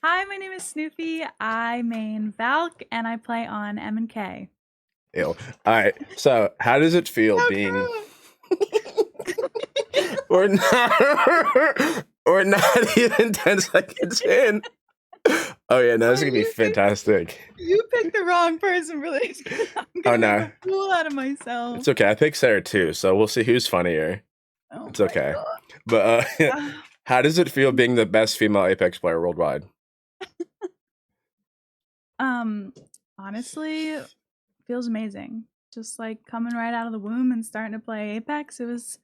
Hi, my name is Snooofie. I main Valk and I play on M and K. Ew. All right. So, how does it feel So being true. or not or not even 10 seconds in? Oh yeah, no, this is Wait, gonna be fantastic. you picked the wrong person for this. I'm Oh gonna no, make a fool out of myself. it's okay. I picked Sarah too, so we'll see who's funnier. Oh It's my okay. god. But Ah, how does it feel being the best female Apex player worldwide? um, honestly, feels amazing. Just like coming right out of the womb and starting to play Apex. It was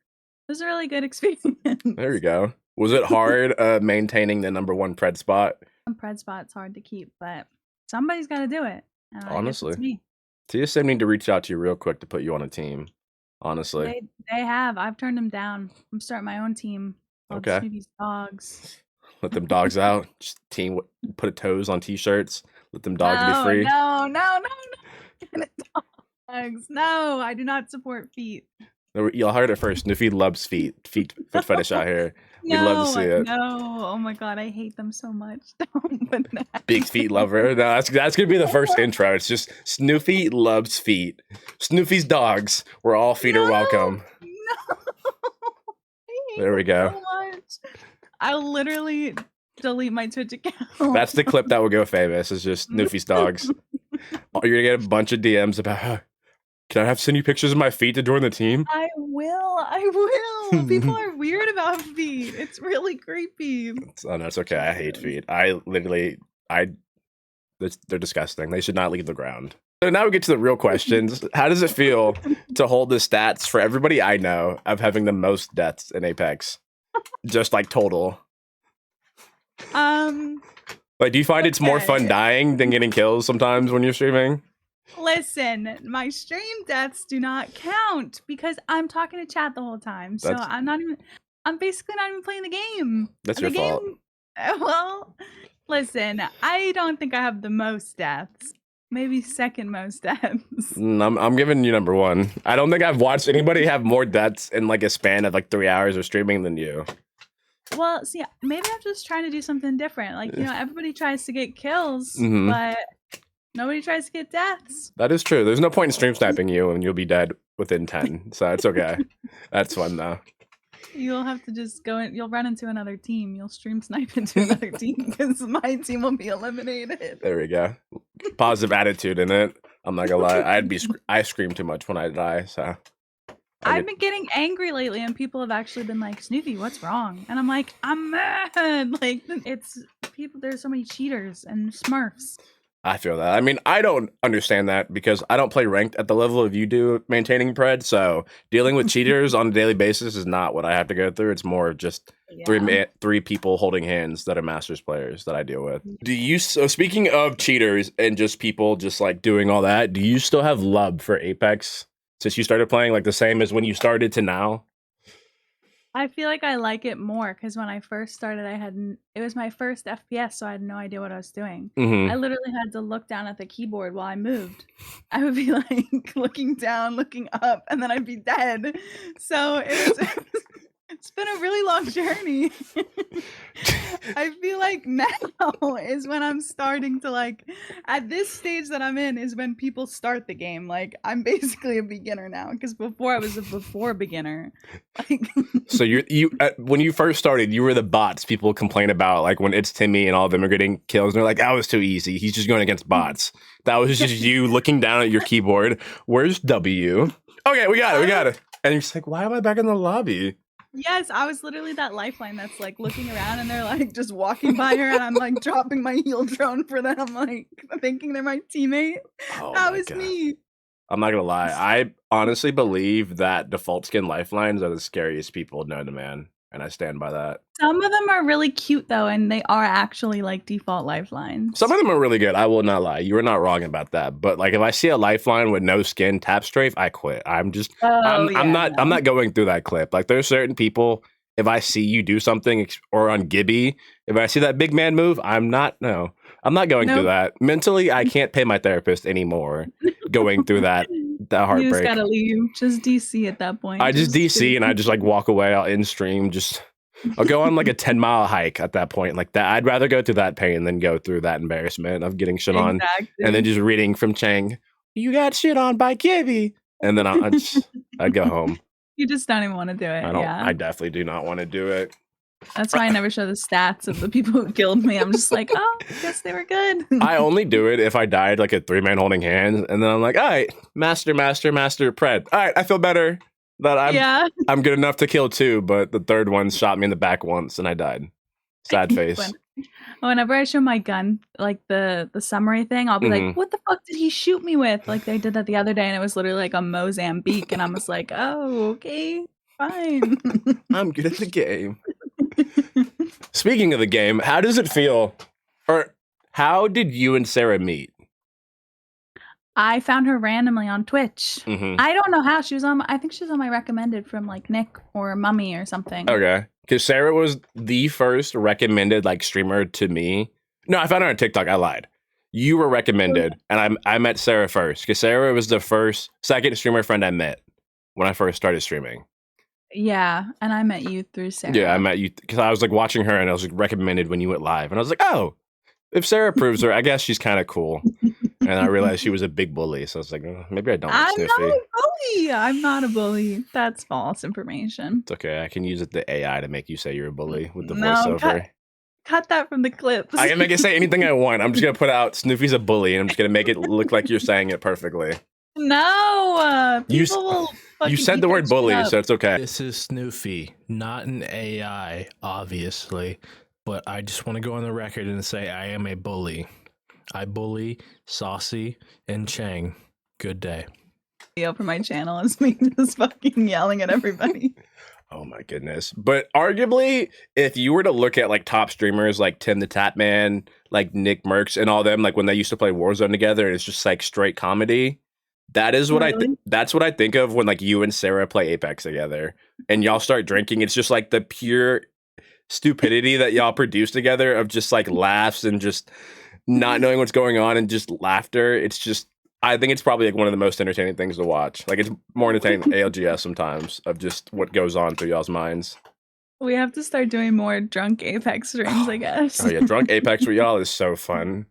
a really good experience. There we go. Was it hard maintaining the #1 pred spot? Some pred spot's hard to keep, but somebody's got to do it, and I guess Honestly, it's me. TSM need to reach out to you real quick to put you on a team. Honestly, They have. I've turned them down. I'm starting my own team called okay. Snoopy's Dogs. Let them dogs out. Just team put toes on t-shirts. Let them dogs be No, free. no. Dogs. No, I do not support feet. Y'all heard it first. Snooofie loves feet. Foot fetish out here. We love to see it. No. Oh my god, I hate them so much. Don't put that. Big feet lover. No, that's gonna be the first intro. It's just Snoofie loves feet. Snoofie's dogs. Where all feet are welcome. No. There we go. So much. I'll literally delete my Twitch account. That's the clip that will go famous. It's just Snoofie's dogs. You're gonna get a bunch of DMs about. Can I send you pictures of my feet to join the team? I will. People are weird about feet. It's really creepy. Oh no, it's okay. I hate feet. They're disgusting. They should not leave the ground. So now we get to the real questions. How does it feel to hold the stats for everybody I know of having the most deaths in Apex? Just like total. Like, do you find it's more fun dying than getting kills sometimes when you're streaming? Listen, my stream deaths do not count because I'm talking to chat the whole time. So I'm basically not even playing the game. That's your fault. Well, listen, I don't think I have the most deaths. Maybe second most deaths. I'm giving you #1. I don't think I've watched anybody have more deaths in like a span of like 3 hours of streaming than you. Well, see, maybe I'm just trying to do something different. Like, everybody tries to get kills, Mhm. but nobody tries to get deaths. That is true. There's no point in stream sniping you and you'll be dead within 10. So it's okay. That's fun though. You'll have to just go in. You'll run into another team. You'll stream snipe into another team because my team will be eliminated. There we go. Positive attitude in it. I'm not gonna lie. I scream too much when I die. So I've been getting angry lately, and people have actually been like, "Snoofie, what's wrong?" And I'm like, "I'm mad." Like, it's people. There's so many cheaters and Smurfs. I feel that. I mean, I don't understand that because I don't play ranked at the level of you do maintaining pred. So dealing with cheaters on a daily basis is not what I have to go through. It's more of just three people holding hands that are masters players that I deal with. So speaking of cheaters and just people just like doing all that, do you still have love for Apex since you started playing like the same as when you started to now? I feel like I like it more because when I first started, it was my first FPS, so I had no idea what I was doing. Mm-hmm. I literally had to look down at the keyboard while I moved. I would be like looking down, looking up, and then I'd be dead. So it's been a really long journey. I feel like now is when I'm starting to like, at this stage that I'm in is when people start the game. Like, I'm basically a beginner now because before I was a before beginner. Like, so you when you first started, you were the bots people complain about, like when it's Timmy and all of them are getting kills. And they're like, that was too easy. He's just going against bots. That was just you looking down at your keyboard. Where's W? Okay, we got it. And you're just like, why am I back in the lobby? Yes, I was literally that lifeline that's like looking around and they're like just walking by her and I'm like dropping my heal drone for them, like thinking they're my teammate. Oh that was me. I'm not gonna lie. I honestly believe that default skin lifelines are the scariest people known to man, and I stand by that. Some of them are really cute though, and they are actually like default lifelines. Some of them are really good. I will not lie. You were not wrong about that. But like, if I see a lifeline with no skin tap strafe, I quit. I'm not going through that clip. Like, there's certain people. If I see you do something, or on Gibby, if I see that big man move, I'm not going through that. Mentally, I can't pay my therapist anymore going through that heartbreak. You just gotta leave. Just DC at that point. I just DC and I just like walk away. I'll end stream. Just I'll go on like a 10-mile hike at that point. Like that, I'd rather go through that pain than go through that embarrassment of getting shit on and then just reading from Chang, "You got shit on by Gibby," and then I'd go home. You just don't even want to do it. I definitely do not want to do it. That's why I never show the stats of the people who killed me. I'm just like, oh, I guess they were good. I only do it if I died like a 3-man holding hands, and then I'm like, all right, master, pred. All right, I feel better that I'm good enough to kill 2, but the third one shot me in the back once, and I died. Sad face. Whenever I show my gun, like the summary thing, I'll be like, what the fuck did he shoot me with? Like they did that the other day, and it was literally like a Mozambique, and I was like, oh, okay, fine. I'm good at the game. Speaking of the game, how does it feel? Or how did you and Sarah meet? I found her randomly on Twitch. I don't know how. She was on. I think she was on my recommended from like Nick or Mummy or something. Okay, because Sarah was the first recommended like streamer to me. No, I found her on TikTok. I lied. You were recommended, and I met Sarah first because Sarah was the second streamer friend I met when I first started streaming. Yeah, and I met you through Sarah. Yeah, I met you because I was like watching her, and I was like recommended when you went live, and I was like, oh, if Sarah approves her, I guess she's kind of cool. And I realized she was a big bully, so I was like, maybe I don't. I'm not a bully. I'm not a bully. That's false information. It's okay. I can use the AI to make you say you're a bully with the voiceover. Cut that from the clips. I can make it say anything I want. I'm just gonna put out Snoofie's a bully, and I'm just gonna make it look like you're saying it perfectly. No, people will. You said the word bully, so it's okay. This is Snoofie, not an AI, obviously, but I just want to go on the record and say I am a bully. I bully Saucy and Chang. Good day. For my channel is me just fucking yelling at everybody. Oh my goodness. But arguably, if you were to look at like top streamers like Tim the Tatman, like Nick Merckx and all them, like when they used to play Warzone together, and it's just like straight comedy. That is what that's what I think of when like you and Sarah play Apex together and y'all start drinking. It's just like the pure stupidity that y'all produce together of just like laughs and just not knowing what's going on and just laughter. It's just, I think it's probably like one of the most entertaining things to watch. Like it's more entertaining than ALGS sometimes of just what goes on through y'all's minds. We have to start doing more drunk Apex streams, I guess. Oh yeah, drunk Apex with y'all is so fun.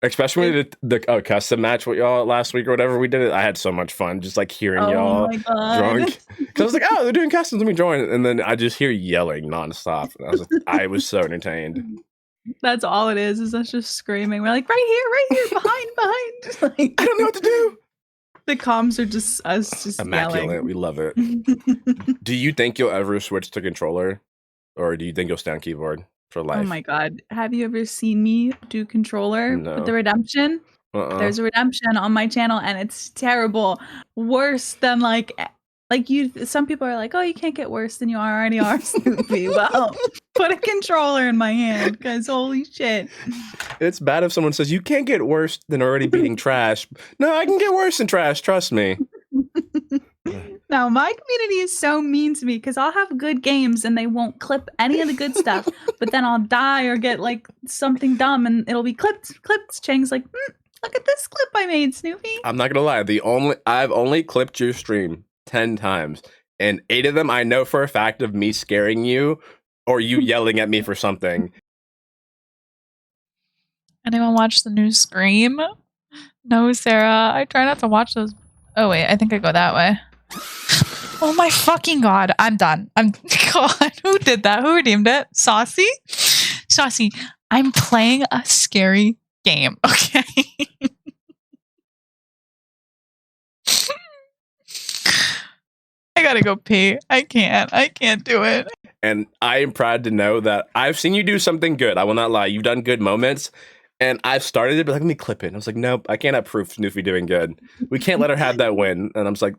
Especially when we did the custom match with y'all last week or whatever we did it. I had so much fun just like hearing y'all drunk. Because I was like, oh, they're doing customs, let me join. And then I just hear yelling nonstop. And I was so entertained. That's all it is us just screaming. We're like, right here, behind. Like, I don't know what to do. The comms are just us just immaculate. Yelling. We love it. Do you think you'll ever switch to controller? Or do you think you'll stay on keyboard for life? Oh my god. Have you ever seen me do controller with the redemption? There's a redemption on my channel and it's terrible. Worse than like some people are like, oh, you can't get worse than you already are, Snoofie. Well, put a controller in my hand because holy shit. It's bad if someone says you can't get worse than already beating trash. No, I can get worse than trash, trust me. No, my community is so mean to me because I'll have good games and they won't clip any of the good stuff, but then I'll die or get like something dumb and it'll be clipped. Chang's like, look at this clip I made, Snoofie. I'm not gonna lie, I've only clipped your stream 10 times, and 8 of them I know for a fact of me scaring you or you yelling at me for something. Anyone watch the new Scream? No, Sarah. I try not to watch those. Oh wait, I think I go that way. Oh my fucking god, I'm done. God, who did that? Who redeemed it? Saucy? Saucy, I'm playing a scary game, okay? I gotta go pee. I can't do it. And I am proud to know that I've seen you do something good. I will not lie. You've done good moments. And I've started it, but like, let me clip it. And I was like, nope, I can't approve Snoofie doing good. We can't let her have that win. And I'm just like,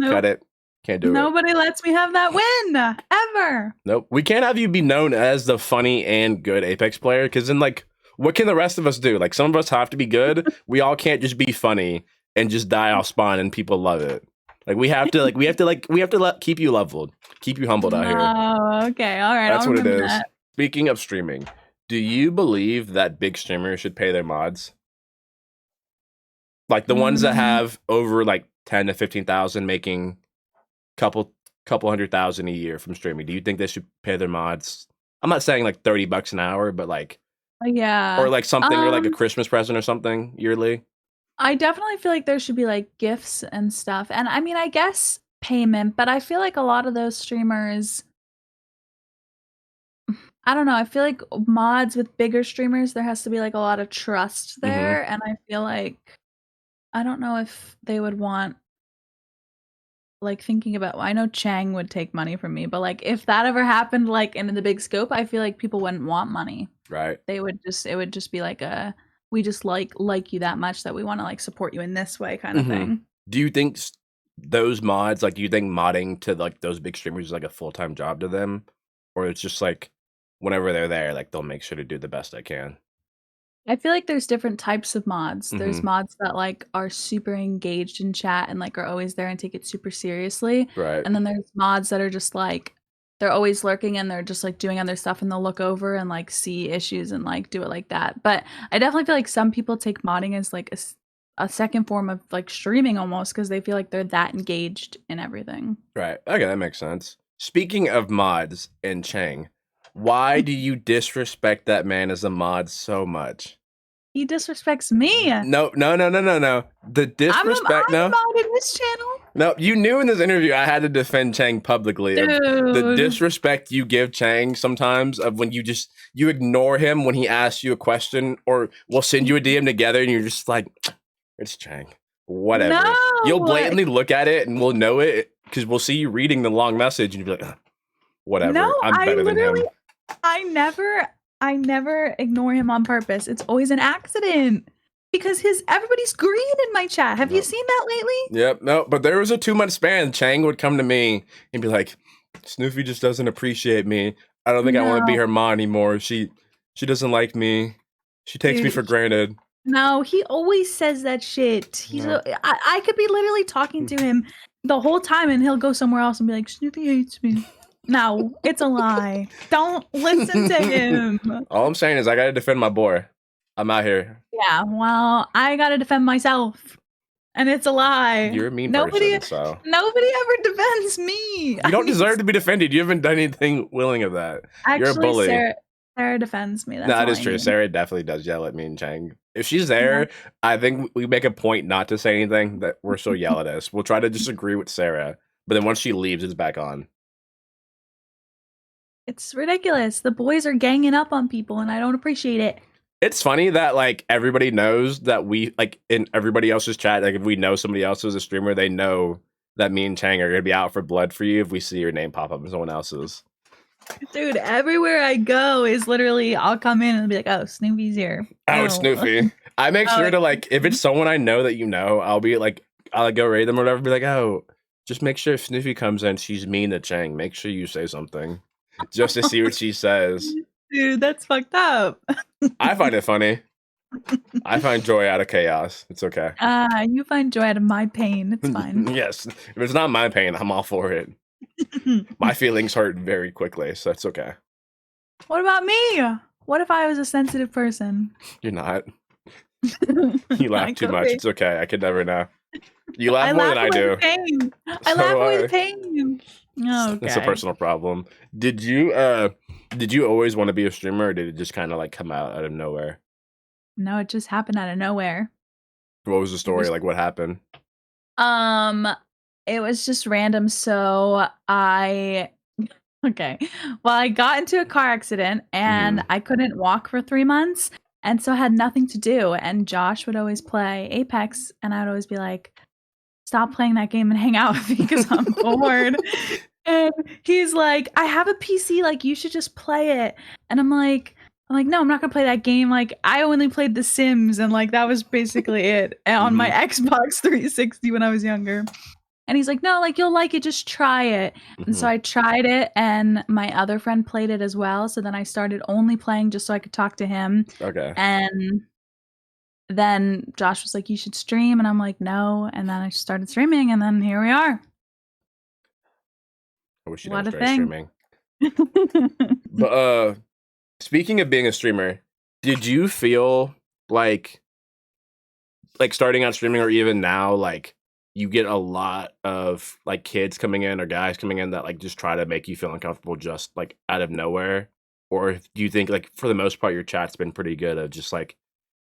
cut it. Can't do it. Nobody lets me have that win, ever. Nope. We can't have you be known as the funny and good Apex player, because then, like, what can the rest of us do? Like, some of us have to be good. We all can't just be funny and just die off spawn and people love it. Like, we have to keep you leveled, keep you humbled out here. Oh, okay. All right. That's what it is. Speaking of streaming, do you believe that big streamers should pay their mods? Like the ones that have over like 10 to 15,000 making couple couple $100,000 a year from streaming, do you think they should pay their mods? I'm not saying like $30 an hour, but like, Yeah. or like something, or like a Christmas present or something yearly. I definitely feel like there should be like gifts and stuff. And I mean, I guess payment, but I feel like a lot of those streamers, I don't know, I feel like mods with bigger streamers, there has to be like a lot of trust there. And I feel like, I don't know if they would want, like thinking about, I know Chang would take money from me, but like if that ever happened, like in the big scope, I feel like people wouldn't want money. Right. It would just be like we just like you that much that we want to like support you in this way kind of thing. Do you think those mods, like, do you think modding to like those big streamers is like a full-time job to them, or it's just like whenever they're there, like they'll make sure to do the best they can? I feel like there's different types of mods. There's mods that like are super engaged in chat and like are always there and take it super seriously. Right. And then there's mods that are just like they're always lurking and they're just like doing other stuff and they'll look over and like see issues and like do it like that. But I definitely feel like some people take modding as like a second form of like streaming almost because they feel like they're that engaged in everything. Right. Okay, that makes sense. Speaking of mods and Chang, why do you disrespect that man as a mod so much? He disrespects me. No. The disrespect, I'm a mod in this channel. No, you knew in this interview I had to defend Chang publicly. The disrespect you give Chang sometimes of when you ignore him when he asks you a question, or we'll send you a DM together and you're just like, it's Chang. Whatever. No. You'll blatantly look at it and we'll know it because we'll see you reading the long message and you'll be like, whatever. No, I'm better than him. I never ignore him on purpose. It's always an accident. Because everybody's green in my chat. Have you seen that lately? Yep, no, but there was a 2-month span. Chang would come to me and be like, Snooofie just doesn't appreciate me. I don't think I want to be her mom anymore. She doesn't like me. She takes me for granted. No, he always says that shit. I could be literally talking to him the whole time and he'll go somewhere else and be like, Snooofie hates me. No, it's a lie. Don't listen to him. All I'm saying is I gotta defend my boy. I'm out here. Yeah, well, I gotta defend myself. And it's a lie. You're a mean person, so. Nobody ever defends me. You don't deserve to be defended. You haven't done anything willing of that. Actually, you're a bully. Sarah defends me. That's that is true. Sarah definitely does yell at me and Chang. If she's there, I think we make a point not to say anything that we're so yell at us. We'll try to disagree with Sarah, but then once she leaves, it's back on. It's ridiculous. The boys are ganging up on people and I don't appreciate it. It's funny that like everybody knows that we like in everybody else's chat, like if we know somebody else is a streamer, they know that me and Chang are gonna be out for blood for you if we see your name pop up in someone else's. Dude, everywhere I go is literally I'll come in and be like, oh, Snoopy's here. Oh, it's Snooofie. I make sure to like if it's someone I know that you know, I'll be like I'll go raid them or whatever, be like, oh, just make sure if Snooofie comes in, she's mean to Chang. Make sure you say something. Just to see what she says. Dude, that's fucked up. I find it funny. I find joy out of chaos. It's okay. You find joy out of my pain. It's fine. Yes. If it's not my pain, I'm all for it. My feelings hurt very quickly, so it's okay. What about me? What if I was a sensitive person? You're not. You laugh too much. It's okay. I could never know. You laugh more than I do. Pain. I laugh with pain. Oh, okay. It's a personal problem. Did you always want to be a streamer, or did it just kind of like come out of nowhere? No, it just happened out of nowhere. What was the story? Like what happened? It was just random. So I got into a car accident and I couldn't walk for 3 months. And so I had nothing to do. And Josh would always play Apex and I would always be like, stop playing that game and hang out with me because I'm bored. And he's like, I have a PC, like you should just play it. And I'm like, no, I'm not gonna play that game. Like I only played The Sims and like that was basically it on my Xbox 360 when I was younger. And he's like, no, like you'll like it, just try it. And so I tried it and my other friend played it as well. So then I started only playing just so I could talk to him. Okay. And then Josh was like, you should stream. And I'm like, no. And then I started streaming and then here we are. I wish you never started streaming. But speaking of being a streamer, did you feel like starting out streaming or even now, like you get a lot of like kids coming in or guys coming in that like just try to make you feel uncomfortable just like out of nowhere? Or do you think like for the most part your chat's been pretty good of just like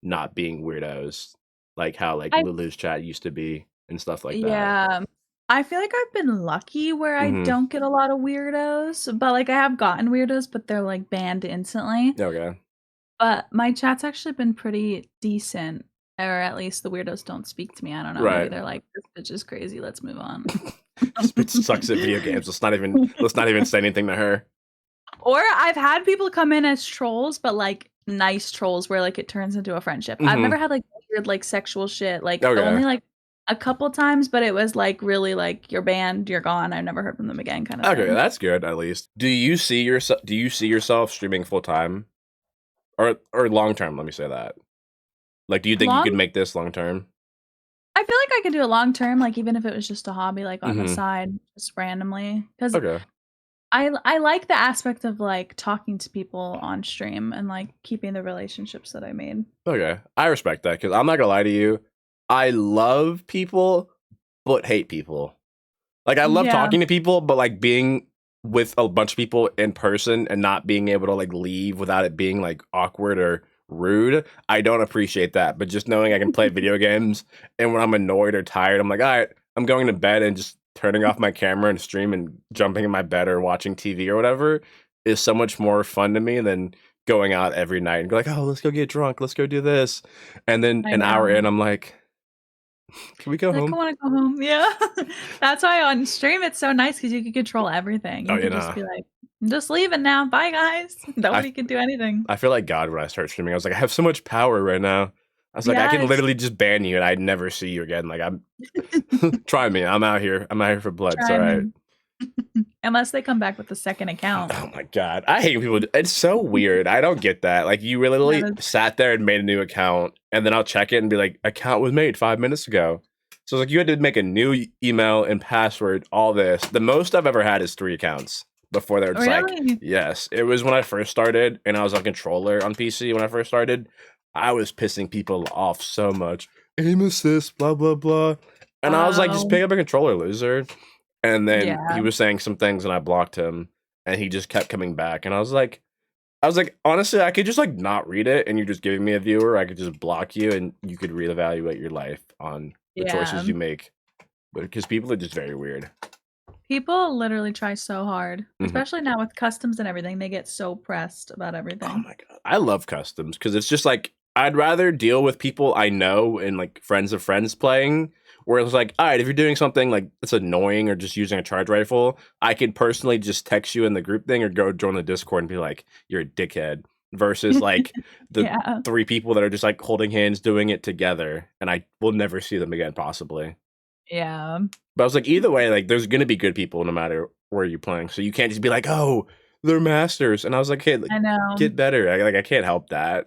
not being weirdos, like how like I Lulu's chat used to be and stuff like that? Yeah. I feel like I've been lucky where I Mm-hmm. don't get a lot of weirdos, but like I have gotten weirdos, but they're like banned instantly. Okay. But my chat's actually been pretty decent, or at least the weirdos don't speak to me. I don't know. Maybe Right. they're like, this bitch is crazy. Let's move on. This bitch sucks at video games. Let's not even say anything to her. Or I've had people come in as trolls, but like nice trolls where like it turns into a friendship. I've Mm-hmm. never had like weird like sexual shit. Like Okay. only like a couple times, but it was like really like you're banned, you're gone. I've never heard from them again, kind of Okay, thing. that's good at least. Do you see yourself streaming full time? Or long term, let me say that. Like, do you think you could make this long term? I feel like I could do it long term, like even if it was just a hobby, like on the Mhm. side, just randomly. Because Okay. I like the aspect of like talking to people on stream and like keeping the relationships that I made. Okay. I respect that because I'm not gonna lie to you. I love people, but hate people. Like, I love Yeah. talking to people, but like being with a bunch of people in person and not being able to like leave without it being like awkward or rude, I don't appreciate that. But just knowing I can play video games and when I'm annoyed or tired, I'm like, all right, I'm going to bed and just turning off my camera and stream and jumping in my bed or watching TV or whatever is so much more fun to me than going out every night and go like, oh, let's go get drunk, let's go do this. And then I an hour know. in, I'm like, can we go Like, I home? want to go home. Yeah. That's why on stream it's so nice because you can control everything. You Oh, can yeah, just nah. be like, I'm just leaving now. Bye, guys. Nobody can do anything. I feel like God when I start streaming. I was like, I have so much power right now. I was like, I can Yes. literally just ban you and I'd never see you again. Like, I'm try me. I'm out here. I'm out here for blood. It's Try all right. me. Unless they come back with a second account. Oh my God. I hate people. It's so weird. I don't get that. Like, you literally That is- sat there and made a new account, and then I'll check it and be like, account was made 5 minutes ago. So it's like you had to make a new email and password, all this. The most I've ever had is 3 accounts before they were just like, Really? yes. It was when I first started and I was on controller on PC when I first started. I was pissing people off so much. Aim assist, blah, blah, blah. And I was like, just Wow. pick up a controller, loser. And then Yeah. he was saying some things and I blocked him and he just kept coming back. And I was like, honestly, I could just like not read it and you're just giving me a viewer. I could just block you and you could reevaluate your life on the Yeah. choices you make. But because people are just very weird. People literally try so hard, Mhm. especially now with customs and everything. They get so pressed about Oh everything. my God. I love customs because it's just like, I'd rather deal with people I know and like friends of friends playing. Where it's like, all right, if you're doing something like that's annoying or just using a charge rifle, I can personally just text you in the group thing or go join the Discord and be like, you're a dickhead. Versus like the Yeah. 3 people that are just like holding hands doing it together and I will never see them again, possibly. Yeah. But I was like, either way, like there's gonna be good people no matter where you're playing. So you can't just be like, oh, they're masters. And I was like, hey, like, I know. get better. I can't help that.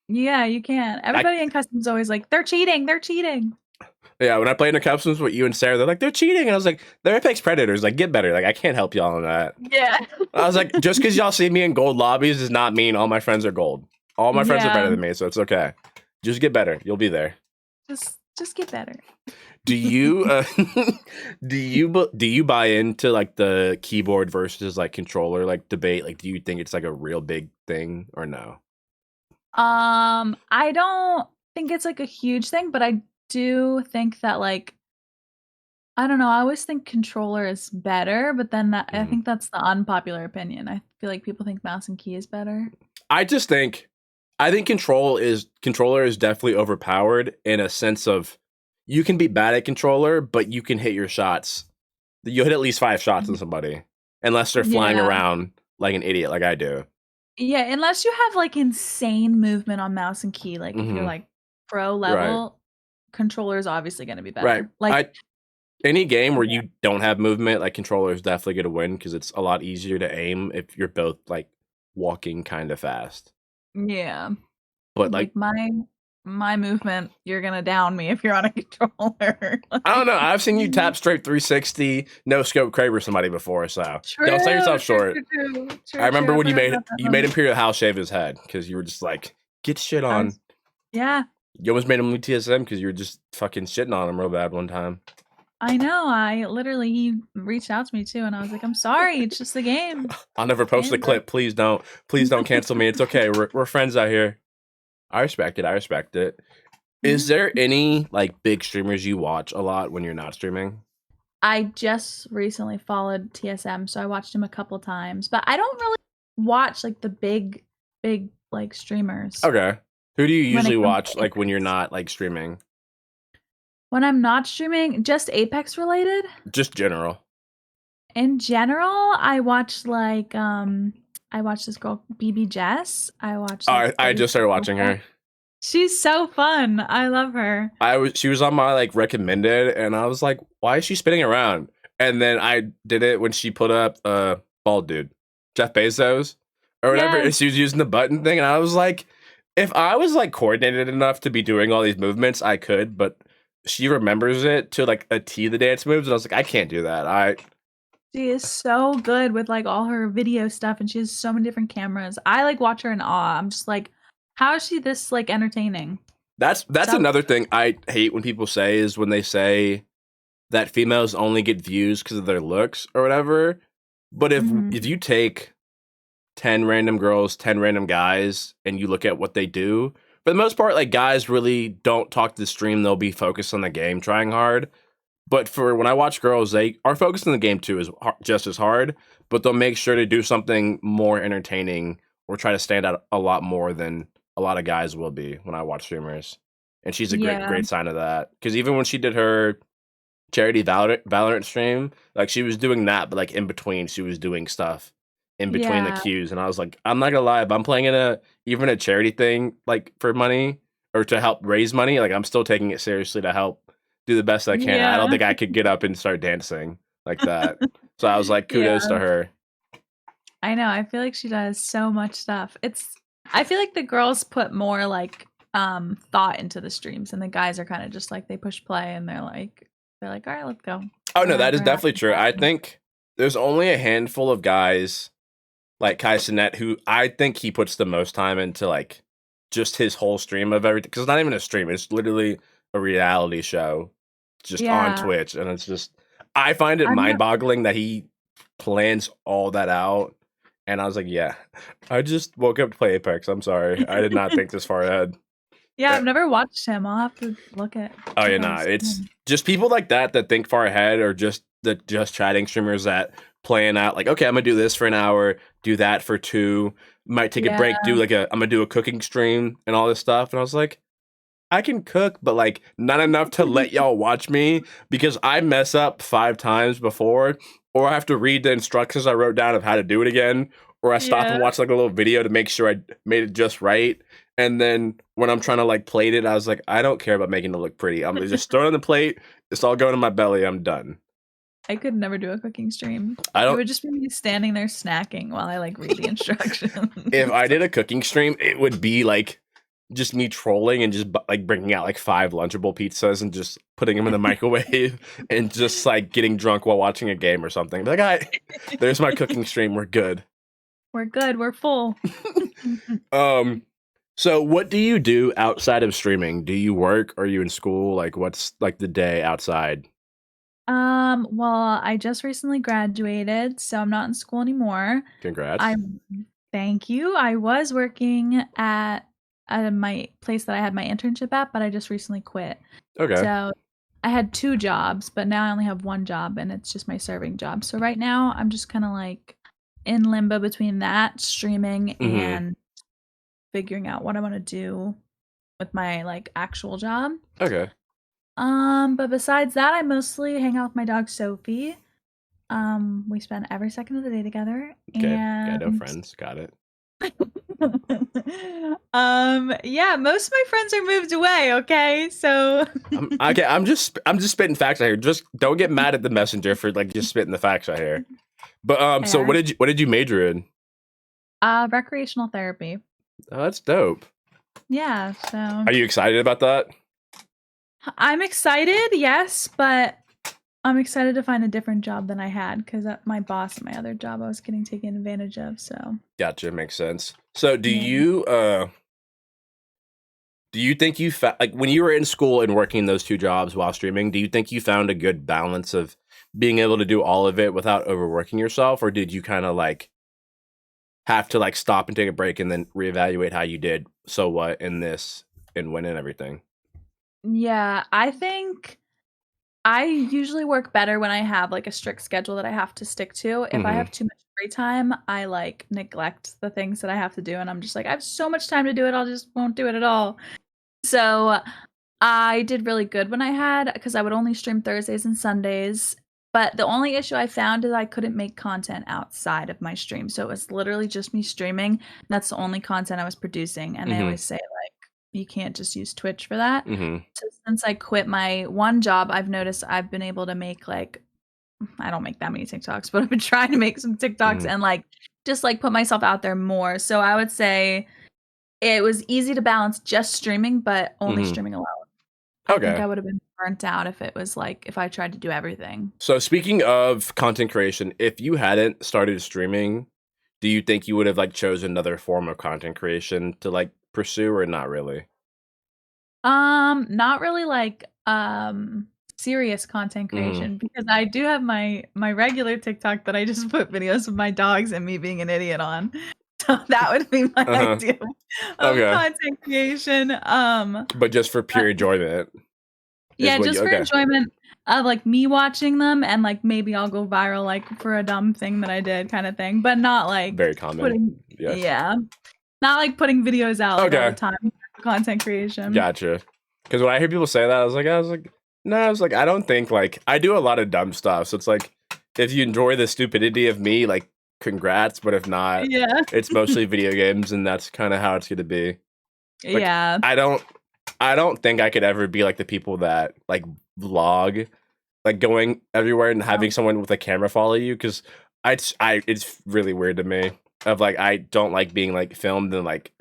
Yeah, you can. Everybody in customs always like, they're cheating. They're cheating. Yeah, when I played in the customs with you and Sarah, they're like, they're cheating. And I was like, they're Apex Predators. Like, get better. Like, I can't help y'all on that. Yeah. I was like, just because y'all see me in gold lobbies does not mean all my friends are gold. All my friends are better Yeah. than me, so it's okay. Just get better. You'll be there. Just get better. Do you do you buy into like the keyboard versus like controller like debate? Like, do you think it's like a real big thing or no? I don't think it's like a huge thing, but I do think that like I don't know, I always think controller is better, but then I Mhm. think that's the unpopular opinion. I feel like people think mouse and key is better. I think controller is definitely overpowered in a sense of you can be bad at controller, but you can hit your shots. You'll hit at least 5 shots on somebody, unless they're flying Yeah. around like an idiot, like I do. Yeah, unless you have like insane movement on mouse and key, like if you're Mhm. like pro level, controller is obviously going to be better. Right. Like Any game where you don't have movement, like controller is definitely going to win because it's a lot easier to aim if you're both like walking kind of fast. yeah. But like, my movement, you're going to down me if you're on a controller. I don't know. I've seen you tap straight 360, no scope Kraber somebody before, so don't sell yourself short. I remember when you made Imperial House shave his head because you were just like, get shit on. Yeah. You almost made him leave TSM because you were just fucking shitting on him real bad one time. I know. He reached out to me too, and I was like, I'm sorry. It's just the game. I'll never post a clip. Please don't cancel me. It's okay. We're friends out here. I respect it. Is there any like big streamers you watch a lot when you're not streaming? I just recently followed TSM, so I watched him a couple times, but I don't really watch like the big like streamers. Okay. Who do you usually watch like when you're not like streaming? When I'm not streaming, just Apex related? Just general. In general, I watch like I watch this girl BB Jess. I watch I just started watching her. She's so fun. I love her. She was on my like recommended and I was like, why is she spinning around? And then I did it when she put up bald dude, Jeff Bezos or whatever, and she was using the button thing and I was like, if I was like coordinated enough to be doing all these movements, I could, but she remembers it to like a T the dance moves and I was like, I can't do that. She is so good with like all her video stuff and she has so many different cameras. I like watch her in awe. I'm just like, how is she this like entertaining? That's another thing I hate when people say is when they say that females only get views because of their looks or whatever. But if you take 10 random girls, 10 random guys, and you look at what they do, for the most part, like guys really don't talk to the stream. They'll be focused on the game, trying hard. But for when I watch girls, they are focused on the game too, is just as hard. But they'll make sure to do something more entertaining or try to stand out a lot more than a lot of guys will be when I watch streamers. And she's a great sign of that. Because even when she did her charity Valorant stream, like she was doing that, but like in between, she was doing stuff in between the queues. And I was like, I'm not gonna lie, if I'm playing in even a charity thing, like for money or to help raise money, like I'm still taking it seriously to help do the best I can. I don't think I could get up and start dancing like that. So I was like, kudos to her. I know. I feel like she does so much stuff. I feel like the girls put more like thought into the streams and the guys are kind of just like they push play and they're like, all right, let's go. Oh no, that is definitely true. I think there's only a handful of guys like Kai Cenat who I think he puts the most time into like just his whole stream of everything. Because it's not even a stream, it's literally a reality show just on Twitch. And it's just, I find it mind-boggling that he plans all that out. And I was like, yeah, I just woke up to play Apex. I'm sorry. I did not think this far ahead. Yeah, I've never watched him. I'll have to look at. Oh yeah, nah. It's just people like that think far ahead, or just the just chatting streamers that plan out like, okay, I'm gonna do this for an hour, do that for 2, might take a break, do like I'm gonna do a cooking stream and all this stuff. And I was like, I can cook, but like not enough to let y'all watch me because I mess up 5 times before, or I have to read the instructions I wrote down of how to do it again, or I stop and watch like a little video to make sure I made it just right. And then when I'm trying to like plate it, I was like, I don't care about making it look pretty. I'm just throwing it on the plate. It's all going in my belly. I'm done. I could never do a cooking stream. It would just be me standing there snacking while I like read the instructions. If I did a cooking stream, it would be like just me trolling and just like bringing out like 5 Lunchable pizzas and just putting them in the microwave and just like getting drunk while watching a game or something. Like, there's my cooking stream. We're good. We're good. We're full. So what do you do outside of streaming? Do you work? Are you in school? Like, what's like the day outside? Well, I just recently graduated, so I'm not in school anymore. Congrats. Thank you. I was working at my place that I had my internship at, but I just recently quit. Okay. So I had 2 jobs, but now I only have 1 job, and it's just my serving job. So right now I'm just kind of like in limbo between that, streaming, and figuring out what I want to do with my like actual job. Okay. But besides that, I mostly hang out with my dog Sophie. We spend every second of the day together. Okay. Yeah, no friends. Got it. Yeah, most of my friends are moved away, okay? So okay, I'm just spitting facts out here. Just don't get mad at the messenger for like just spitting the facts out here. But so what did you major in? Recreational therapy. Oh, that's dope. Yeah, so are you excited about that? I'm excited, yes, but I'm excited to find a different job than I had because my boss at my other job I was getting taken advantage of. So gotcha, makes sense. So do you Do you think you like when you were in school and working those 2 jobs while streaming, do you think you found a good balance of being able to do all of it without overworking yourself, or did you kind of like have to like stop and take a break and then reevaluate how you did so what in this and when and everything? Yeah, I think I usually work better when I have like a strict schedule that I have to stick to. If I have too much free time, I like neglect the things that I have to do, and I'm just like, I have so much time to do it, I'll just won't do it at all. So I did really good when I had, because I would only stream Thursdays and Sundays. But the only issue I found is I couldn't make content outside of my stream. So it was literally just me streaming. That's the only content I was producing. And they always say, like, you can't just use Twitch for that. So since I quit my one job, I've noticed I've been able to make, like, I don't make that many TikToks, but I've been trying to make some TikToks and, like, just, like, put myself out there more. So I would say it was easy to balance just streaming, but only streaming alone. Okay. I think I would have been burnt out if it was like if I tried to do everything. So speaking of content creation, if you hadn't started streaming, do you think you would have like chosen another form of content creation to like pursue, or not really? Not really like serious content creation, because I do have my regular TikTok that I just put videos of my dogs and me being an idiot on. So that would be my idea of content creation. But just for pure enjoyment. Yeah, just for enjoyment of like me watching them, and like maybe I'll go viral like for a dumb thing that I did kind of thing, but not like very common. Not like putting videos out like, all the time for content creation. Gotcha. Because when I hear people say that, I was like, no, I don't think like I do a lot of dumb stuff. So it's like, if you enjoy the stupidity of me, like, congrats, but if not, it's mostly video games, and that's kind of how it's gonna be. Like, I don't think I could ever be like the people that like vlog, like going everywhere and having someone with a camera follow you, because it's really weird to me. Of like, I don't like being like filmed and like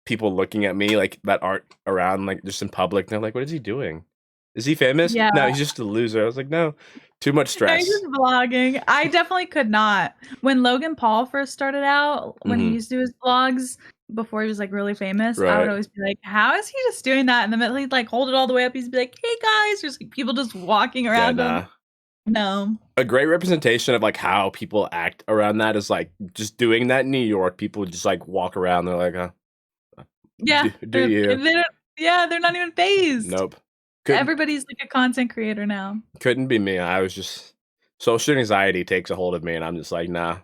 people looking at me like that aren't around, like just in public. And they're like, what is he doing? Is he famous? Yeah. No, he's just a loser. I was like, no. Too much stress. Just vlogging. I definitely could not. When Logan Paul first started out, when he used to do his vlogs before he was like really famous, I would always be like, how is he just doing that? And then he'd like hold it all the way up. He'd be like, hey guys, just like people just walking around him. No. A great representation of like how people act around that is like just doing that in New York. People just like walk around. They're like, do you? They're not even phased. Nope. Everybody's like a content creator now. Couldn't be me. I was just, social anxiety takes a hold of me, and I'm just like, nah.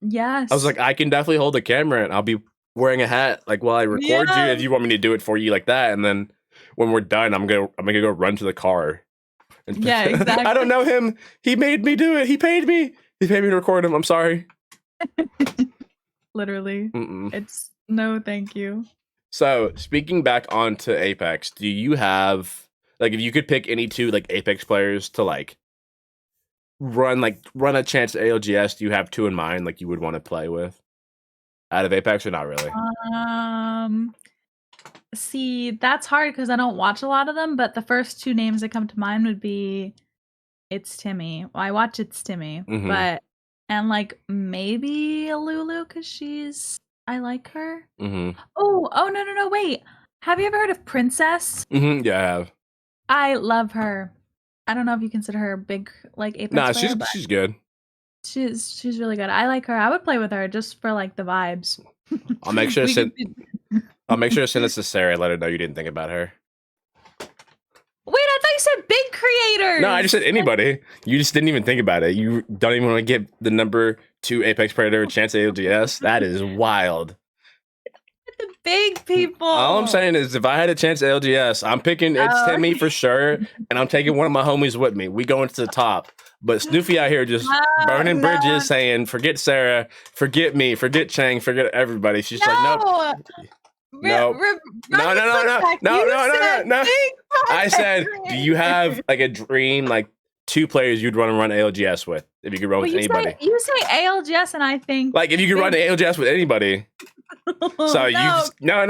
Yes. I was like, I can definitely hold the camera, and I'll be wearing a hat like while I record you if you want me to do it for you like that. And then when we're done, I'm gonna go run to the car. Yeah, exactly. I don't know him. He made me do it. He paid me. He paid me to record him. I'm sorry. Literally. It's no thank you. So speaking back onto Apex, do you have like, if you could pick any 2 like Apex players to like run a chance at ALGS, do you have 2 in mind like you would want to play with out of Apex, or not really? See, that's hard because I don't watch a lot of them, but the first 2 names that come to mind would be It's Timmy. Well, I watch It's Timmy, but and like maybe Lulu, because I like her. Oh no, wait. Have you ever heard of Princess? Yeah, I have. I love her. I don't know if you consider her a big like Apex player, she's good. She's really good. I like her. I would play with her just for like the vibes. I'll make sure to send this to Sarah and let her know you didn't think about her. Wait, I thought you said big creators. No, I just said anybody. You just didn't even think about it. You don't even want to give the number 2 Apex Predator a chance at ALGS? That is wild. The big people. All I'm saying is, if I had a chance at LGS, I'm picking It's Timmy for sure, and I'm taking one of my homies with me. We going to the top. But Snooofie out here just burning bridges, saying, forget Sarah, forget me, forget Chang, forget everybody. She's like, nope. No. I said, do you have like a dream, like 2 players you'd run ALGS with if you could run with anybody? You say ALGS, and I think like if you could run ALGS with anybody. So you just, no.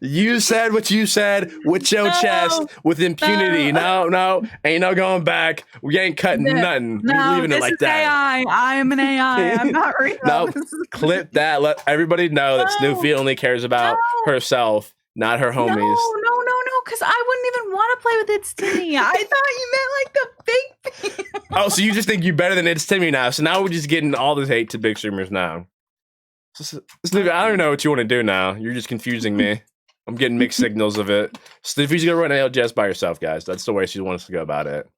You said what you said with your chest with impunity. No, ain't no going back. We ain't cutting nothing. We leaving it like that. AI. I am an AI. I'm not real. No, clip that. Let everybody know that Snooofie only cares about herself, not her homies. No, because I wouldn't even want to play with It's Timmy. I thought you meant like the fake thing. Oh, so you just think you're better than It's Timmy now. So now we're just getting all this hate to big streamers now. Snoofie, I don't even know what you want to do now. You're just confusing me. I'm getting mixed signals of it. Snoofie's gonna run ALGS by herself, guys. That's the way she wants to go about it.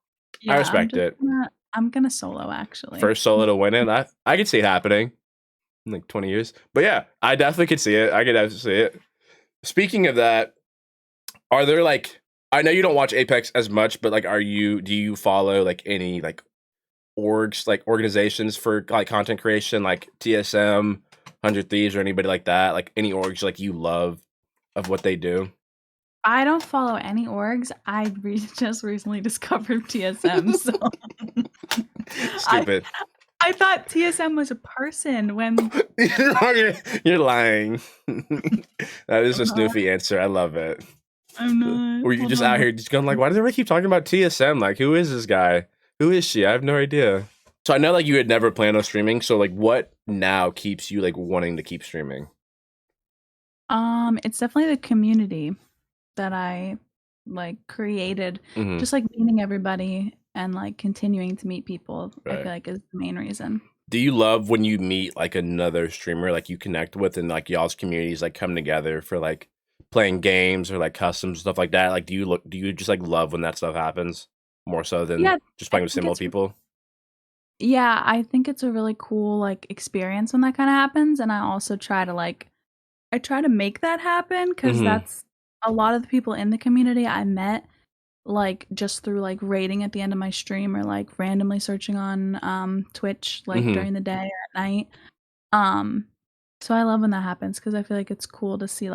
Yeah, I respect it. I'm gonna solo, actually. First solo to win it. I could see it happening in like 20 years. But yeah, I definitely could see it. I could definitely see it. Speaking of that, are there like, I know you don't watch Apex as much, but like, do you follow like any like orgs, like organizations for like content creation, like TSM, 100 Thieves, or anybody like that? Like any orgs like you love of what they do? I don't follow any orgs. I just recently discovered TSM, so Stupid. I thought TSM was a person when You're lying. That is a Snooofie answer. I love it. I'm not. Were you just out here just going like, why does everybody keep talking about TSM? Like, who is this guy? Who is she? I have no idea. So I know like you had never planned on streaming. So like what now keeps you like wanting to keep streaming? It's definitely the community that I like created. Just like meeting everybody and like continuing to meet people. Right. I feel like is the main reason. Do you love when you meet like another streamer like you connect with and like y'all's communities like come together for like playing games or like custom stuff like that? Like do you just like love when that stuff happens more so than just playing with similar people? Yeah, I think it's a really cool like experience when that kind of happens, and I also try to make that happen because that's a lot of the people in the community I met like just through like raiding at the end of my stream or like randomly searching on Twitch like during the day or at night. So I love when that happens because I feel like it's cool to see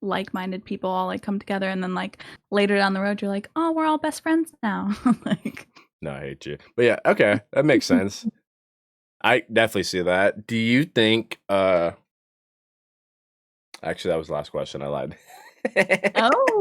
like-minded people all like come together, and then like later down the road you're like, oh, we're all best friends now. Like, no, I hate you. But yeah, okay, that makes sense. I definitely see that. Do you think actually that was the last question, I lied. Oh,